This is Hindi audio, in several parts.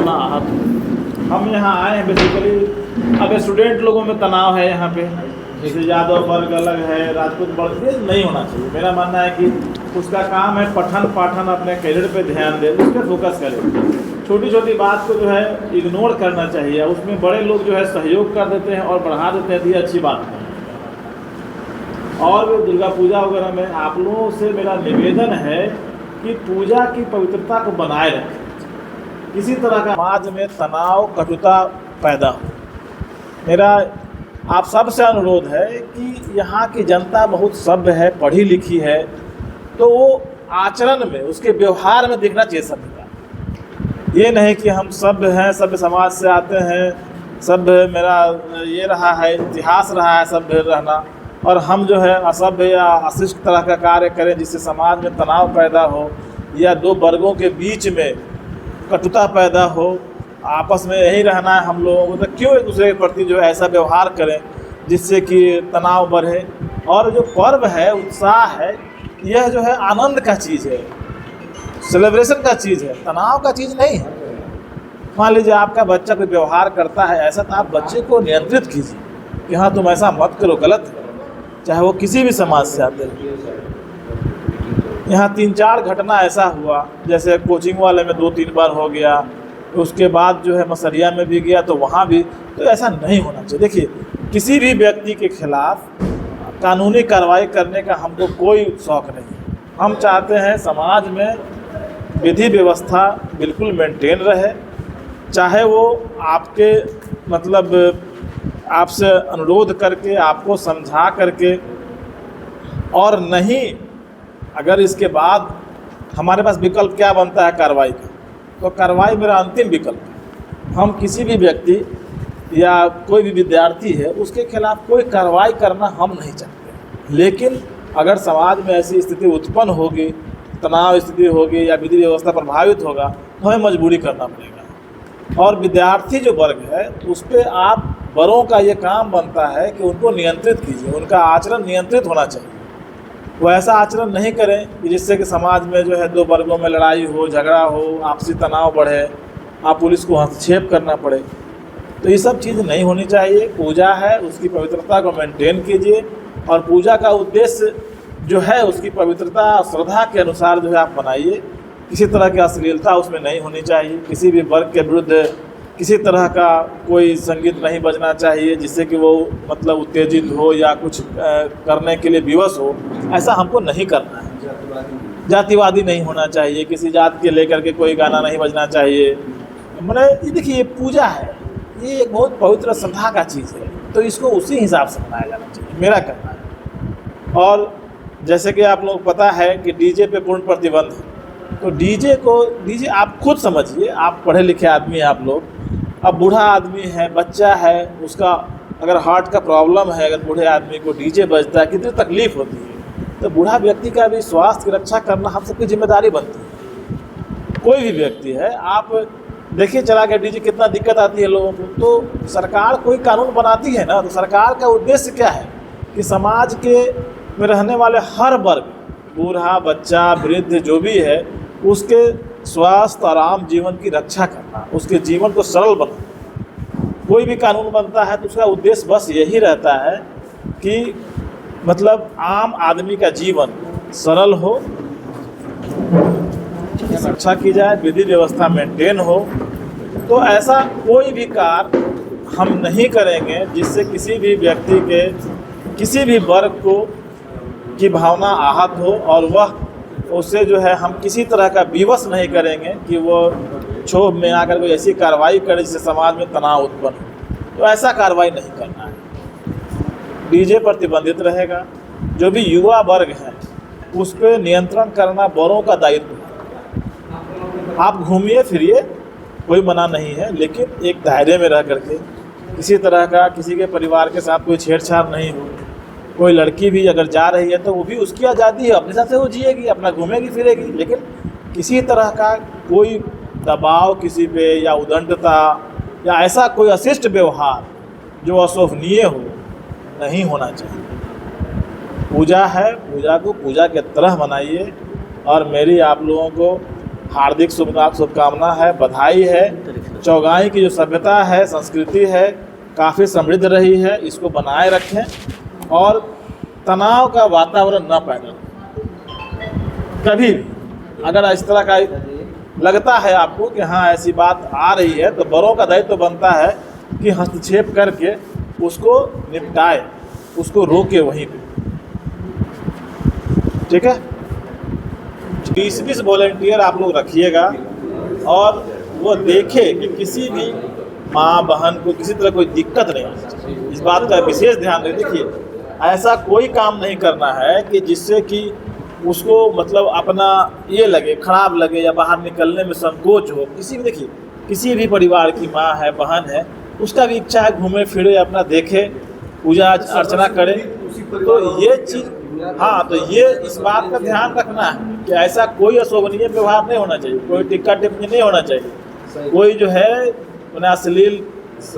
भावना आहत हो। हम यहाँ आए हैं बेसिकली, अब स्टूडेंट लोगों में तनाव है यहाँ पे, जैसे यादव वर्ग अलग है, राजपूत वर्ग, ये नहीं होना चाहिए। मेरा मानना है कि उसका काम है पठन पाठन, अपने करियर पे ध्यान दे, उस पर फोकस करे। छोटी छोटी बात को जो है इग्नोर करना चाहिए। उसमें बड़े लोग जो है सहयोग कर देते हैं और बढ़ा देते हैं, ये अच्छी बात है। और दुर्गा पूजा वगैरह में आप लोगों से मेरा निवेदन है कि पूजा की पवित्रता को बनाए रखें। किसी तरह का समाज में तनाव कटुता पैदा हो। मेरा आप सबसे अनुरोध है कि यहाँ की जनता बहुत सभ्य है, पढ़ी लिखी है, तो वो आचरण में, उसके व्यवहार में दिखना चाहिए सभ्यता। ये नहीं कि हम सभ्य हैं, सभ्य समाज से आते हैं, सभ्य मेरा ये रहा है, इतिहास रहा है सभ्य रहना, और हम जो है असभ्य या अशिष्ट तरह का कार्य करें जिससे समाज में तनाव पैदा हो या दो वर्गों के बीच में कटुता पैदा हो। आपस में यही रहना है हम लोगों को, तो क्यों एक दूसरे के प्रति जो है ऐसा व्यवहार करें जिससे कि तनाव बढ़े। और जो पर्व है, उत्साह है, यह जो है आनंद का चीज़ है, सेलिब्रेशन का चीज़ है, तनाव का चीज़ नहीं है। मान लीजिए आपका बच्चा कोई व्यवहार करता है ऐसा, तो आप बच्चे को नियंत्रित कीजिए कि हाँ तुम ऐसा मत करो, गलत है, चाहे वो किसी भी समाज से आते हैं। यहाँ 3-4 घटना ऐसा हुआ, जैसे कोचिंग वाले में 2-3 बार हो गया, उसके बाद जो है मसरिया में भी गया तो वहाँ भी, तो ऐसा नहीं होना चाहिए। देखिए, किसी भी व्यक्ति के खिलाफ कानूनी कार्रवाई करने का हमको कोई शौक़ नहीं है। हम चाहते हैं समाज में विधि व्यवस्था बिल्कुल मेंटेन रहे, चाहे वो आपके मतलब आपसे अनुरोध करके, आपको समझा करके, और नहीं अगर इसके बाद हमारे पास विकल्प क्या बनता है कार्रवाई का, तो कार्रवाई मेरा अंतिम विकल्प है। हम किसी भी व्यक्ति या कोई भी विद्यार्थी है उसके खिलाफ कोई कार्रवाई करना हम नहीं चाहते, लेकिन अगर समाज में ऐसी स्थिति उत्पन्न होगी, तनाव स्थिति होगी या विधि व्यवस्था प्रभावित होगा, तो हमें मजबूरी करना पड़ेगा। और विद्यार्थी जो वर्ग है उस पर आप बड़ों का ये काम बनता है कि उनको नियंत्रित कीजिए, उनका आचरण नियंत्रित होना चाहिए। वो ऐसा आचरण नहीं करें कि जिससे कि समाज में जो है दो वर्गों में लड़ाई हो, झगड़ा हो, आपसी तनाव बढ़े, आप पुलिस को हस्तक्षेप करना पड़े। तो ये सब चीज़ नहीं होनी चाहिए। पूजा है, उसकी पवित्रता को मेंटेन कीजिए, और पूजा का उद्देश्य जो है उसकी पवित्रता श्रद्धा के अनुसार जो है आप बनाइए। किसी तरह की अश्लीलता उसमें नहीं होनी चाहिए, किसी भी वर्ग के विरुद्ध किसी तरह का कोई संगीत नहीं बजना चाहिए जिससे कि वो मतलब उत्तेजित हो या कुछ करने के लिए विवश हो, ऐसा हमको नहीं करना है। जातिवादी नहीं होना चाहिए, किसी जात के लेकर के कोई गाना नहीं बजना चाहिए। मतलब ये देखिए, ये पूजा है, ये एक बहुत पवित्र श्रद्धा का चीज़ है, तो इसको उसी हिसाब से मनाया जाना चाहिए, मेरा कहना है। और जैसे कि आप लोग पता है कि डीजे पे पूर्ण प्रतिबंध है, तो डीजे आप खुद समझिए, आप पढ़े लिखे आदमी हैं आप लोग। अब बूढ़ा आदमी है, बच्चा है, उसका अगर हार्ट का प्रॉब्लम है, अगर बूढ़े आदमी को डीजे बजता है, कितनी तकलीफ़ होती है। तो बूढ़ा व्यक्ति का भी स्वास्थ्य की रक्षा करना हम सबकी जिम्मेदारी बनती है। कोई भी व्यक्ति है, आप देखिए चला गया डीजे, कितना दिक्कत आती है लोगों को। तो सरकार कोई कानून बनाती है ना, तो सरकार का उद्देश्य क्या है कि समाज के में रहने वाले हर वर्ग, बूढ़ा, बच्चा, वृद्ध जो भी है, उसके स्वास्थ्य आराम जीवन की रक्षा करना, उसके जीवन को सरल बनाना। कोई भी कानून बनता है तो उसका उद्देश्य बस यही रहता है कि मतलब आम आदमी का जीवन सरल हो, रक्षा की जाए, विधि व्यवस्था मेंटेन हो। तो ऐसा कोई भी कार्य हम नहीं करेंगे जिससे किसी भी व्यक्ति के, किसी भी वर्ग को की भावना आहत हो, और वह उससे जो है हम किसी तरह का विवश नहीं करेंगे कि वो क्षोभ में आकर कोई ऐसी कार्रवाई करे जिससे समाज में तनाव उत्पन्न हो। तो ऐसा कार्रवाई नहीं करना है। डीजे प्रतिबंधित रहेगा। जो भी युवा वर्ग है उस पर नियंत्रण करना बड़ों का दायित्व है। आप घूमिए फिरिए, कोई मना नहीं है, लेकिन एक दायरे में रह करके, किसी तरह का किसी के परिवार के साथ कोई छेड़छाड़ नहीं हो। कोई लड़की भी अगर जा रही है तो वो भी उसकी आज़ादी है, अपने हिसाब से वो जिएगी, अपना घूमेगी फिरेगी, लेकिन किसी तरह का कोई दबाव किसी पे या उद्दंडता या ऐसा कोई अशिष्ट व्यवहार जो अशोभनीय हो, नहीं होना चाहिए। पूजा है, पूजा को पूजा के तरह मनाइए। और मेरी आप लोगों को हार्दिक शुभकामना है, बधाई है। चौगाई की जो सभ्यता है, संस्कृति है, काफ़ी समृद्ध रही है, इसको बनाए रखें और तनाव का वातावरण न पैदा हो कभी भी। अगर इस तरह का लगता है आपको कि हाँ ऐसी बात आ रही है, तो बड़ों का दायित्व तो बनता है कि हस्तक्षेप करके उसको निपटाए, उसको रोके वहीं पे। ठीक है, 20-20 वॉलंटियर आप लोग रखिएगा और वो देखे कि किसी भी माँ बहन को किसी तरह कोई दिक्कत नहीं हो। इस बात का विशेष ध्यान रखें। देखिए, ऐसा कोई काम नहीं करना है कि जिससे कि उसको मतलब अपना ये लगे, खराब लगे या बाहर निकलने में संकोच हो। किसी भी, देखिए किसी भी परिवार की माँ है, बहन है, उसका भी इच्छा है घूमे फिरे, अपना देखे, पूजा अर्चना करे। तो ये चीज़, हाँ, तो ये इस बात का ध्यान रखना है कि ऐसा कोई अशोभनीय व्यवहार नहीं होना चाहिए, कोई टिक्का टिप्पणी नहीं होना चाहिए, कोई जो है उन्हें अश्लील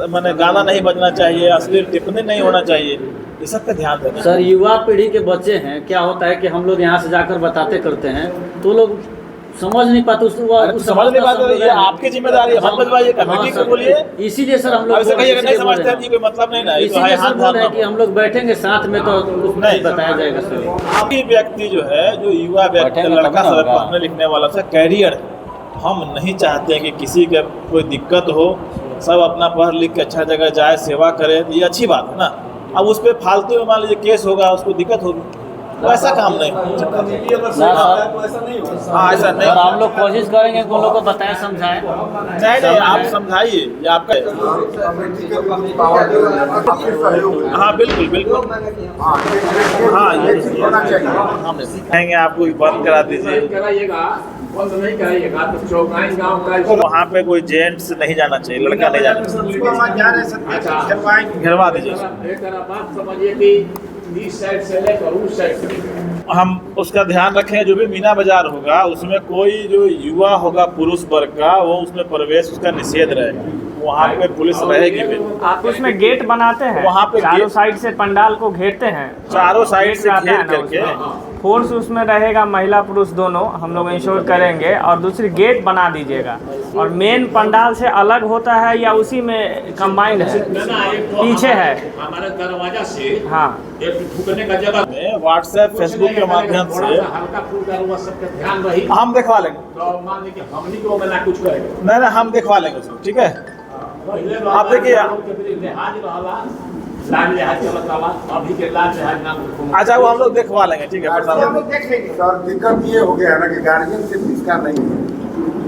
मैंने गाना नहीं बजना चाहिए, अश्लील टिप्पणी नहीं होना चाहिए। ये सब का ध्यान देना। सर, युवा पीढ़ी के बच्चे हैं, क्या होता है कि हम लोग यहाँ से जाकर बताते करते हैं तो लोग समझ नहीं पाते, समझ नहीं पाते। ये आपकी जिम्मेदारी है, मत बजवाइए, कमेटी को बोलिए। इसीलिए सर हम लोग नहीं समझते हैं, कोई मतलब नहीं ना, इसीलिए सर बोल रहे हैं कि हम लोग बैठेंगे साथ में तो नहीं बताया जाएगा सर। आपकी व्यक्ति जो है, जो युवा व्यक्ति, लड़का सब पढ़ने लिखने वाला सा कैरियर है, हम नहीं चाहते कि किसी के कोई दिक्कत हो, सब अपना पढ़ लिख के अच्छा जगह जाए, सेवा करे, ये अच्छी बात है ना। अब उस पर फालतू में मान लीजिए केस होगा, उसको दिक्कत होगी, तो ऐसा काम नहीं। हाँ, ऐसा नहीं। और हम लोग कोशिश करेंगे कि उन लोग को बताएं, समझाएं। नहीं, आप समझाइए, ये आपका। हाँ बिल्कुल बिल्कुल, हाँ ये हम कहेंगे आपको बंद करा दीजिए, बंद नहीं कराइएगा तो चौगाई गांव का वहाँ पे कोई जेंट्स नहीं जाना चाहिए, लड़का नहीं जाना चाहिए, घेरवा दीजिए। बात समझिए कि इस साइड से लेकर उस साइड से हम उसका ध्यान रखें। जो भी मीना बाजार होगा उसमें कोई जो युवा होगा पुरुष वर्ग का, वो उसमें प्रवेश उसका निषेध रहेगा, वहाँ पे पुलिस रहेगी भी। आप उसमें गेट बनाते हैं, वहाँ पे चारों साइड से पंडाल को घेरते हैं, चारों साइड से घेर करके फोर्स उसमें रहेगा, महिला पुरुष दोनों हम लोग इंश्योर करेंगे। और दूसरी गेट बना दीजिएगा। और मेन पंडाल से अलग होता है या उसी में कंबाइंड है? पीछे है हमारे दरवाजा से हाँ, एक ढुकने का जगह में व्हाट्सएप फेसबुक के माध्यम से हल्का फुल्का हुआ सबका ध्यान रही, हम दिखवा लेंगे। तो मान लीजिए हमनी को ना कुछ करेंगे, नहीं, हम दिखवा लेंगे उसको, ठीक है। आप देखिए, अभी के लाज लिहाज नाम, अच्छा वो हम लोग दिखवा लेंगे, ठीक है। सर दिक्कत ये हो गया ना कि गार्जियन से इसका नहीं है,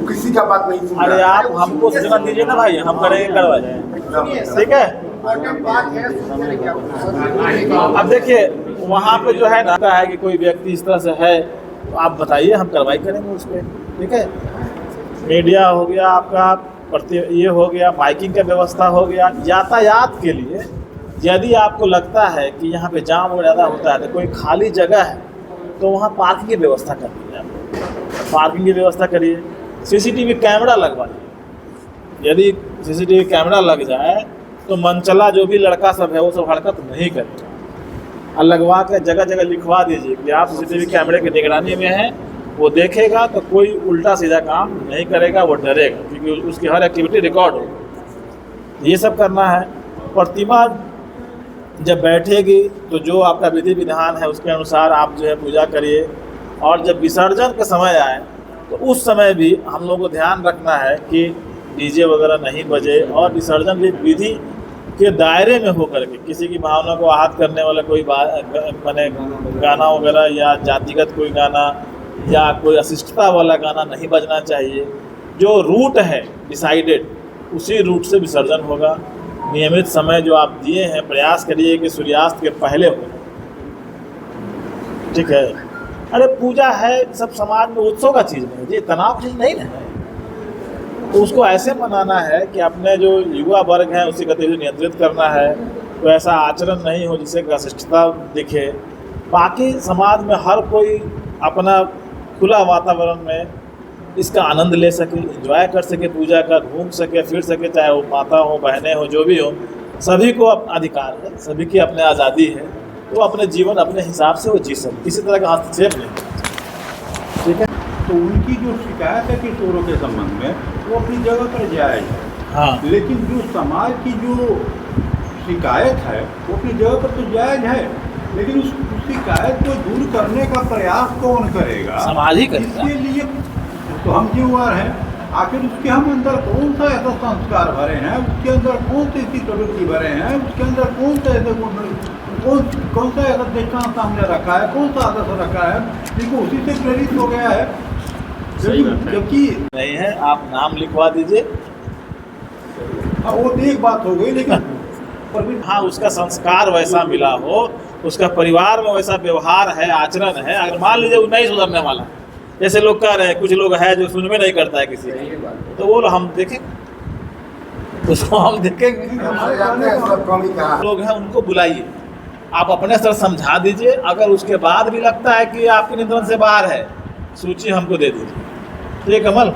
किसी का बात नहीं सुन। अरे आप हमको सूचना दीजिए ना भाई, हम करेंगे, करवा जाए, ठीक है। अब देखिए वहाँ पे जो है ना है कि कोई व्यक्ति इस तरह से है, तो आप बताइए, हम कार्रवाई करेंगे उस पर, ठीक है। मीडिया हो गया आपका, ये हो गया, माइकिंग का व्यवस्था हो गया। यातायात के लिए यदि आपको लगता है कि यहाँ पे जाम और ज़्यादा होता है, तो कोई खाली जगह है तो वहाँ पार्किंग की व्यवस्था कर दीजिए, आप पार्किंग की व्यवस्था करिए। सीसीटीवी कैमरा लगवा लीजिए। यदि सीसीटीवी कैमरा लग जाए तो मनचला जो भी लड़का सब है वो सब हरकत नहीं करेगा। और लगवा के जगह जगह लिखवा दीजिए कि आप सीसीटीवी कैमरे की निगरानी में हैं, वो देखेगा तो कोई उल्टा सीधा काम नहीं करेगा, वो डरेगा, क्योंकि उसकी हर एक्टिविटी रिकॉर्ड होगी। ये सब करना है। प्रतिमा जब बैठेगी तो जो आपका विधि विधान है उसके अनुसार आप जो है पूजा करिए। और जब विसर्जन का समय आए तो उस समय भी हम लोग को ध्यान रखना है कि डीजे वगैरह नहीं बजे, और विसर्जन भी विधि के दायरे में होकर के, किसी की भावना को आहत करने वाला कोई माने गाना वगैरह या जातिगत कोई गाना या कोई अशिष्टता वाला गाना नहीं बजना चाहिए। जो रूट है डिसाइडेड, उसी रूट से विसर्जन होगा। नियमित समय जो आप दिए हैं, प्रयास करिए कि सूर्यास्त के पहले हो, ठीक है। अरे पूजा है, सब समाज में उत्सव का चीज़ नहीं है, ये तनाव चीज़ नहीं है। तो उसको ऐसे मनाना है कि अपने जो युवा वर्ग हैं उसी गतिविधि नियंत्रित करना है, तो ऐसा आचरण नहीं हो जिससे अशिष्टता दिखे। बाकी समाज में हर कोई अपना खुला वातावरण में इसका आनंद ले सके, एंजॉय कर सके, पूजा का घूम सके, फिर सके, चाहे वो माता हो, बहनें हो, जो भी हो, सभी को अधिकार है, सभी की अपनी आज़ादी है। तो अपने जीवन अपने हिसाब से वो जी सकते, किसी तरह का हस्तक्षेप नहीं, ठीक है। तो उनकी जो शिकायत है किशोरों के संबंध में वो अपनी जगह पर जायज है, हाँ लेकिन जो समाज की जो शिकायत है वो अपनी जगह पर तो जायज है, लेकिन उस शिकायत को दूर करने का प्रयास कौन करेगा? समाज ही करेगा। इसके लिए तो हम जिम्मेवार हैं। आखिर उसके हम अंदर कौन सा ऐसा संस्कार भरे हैं, उसके अंदर कौन सी ऐसी प्रवृत्ति भरे हैं, उसके अंदर कौन सा ऐसे कौन सा ऐसा दृष्टांत सामने रखा है, कौन सा आदर्श रखा है जिनको उसी से प्रेरित हो गया है? जबकि नहीं है, आप नाम लिखवा दीजिए। वो तो एक बात हो गई, लेकिन हाँ उसका संस्कार वैसा मिला हो, उसका परिवार में वैसा व्यवहार है, आचरण है। अगर मान लीजिए वो नहीं सुधरने वाला, जैसे लोग कह रहे हैं, कुछ लोग है जो सुनवे नहीं करता है किसी की, तो वो हम देखें, उसको हम देखेंगे। लोग हैं उनको बुलाइए, आप अपने सर समझा दीजिए। अगर उसके बाद भी लगता है कि आपके नियंत्रण से बाहर है, सूची हमको दे दीजिए। ठीक है कमल।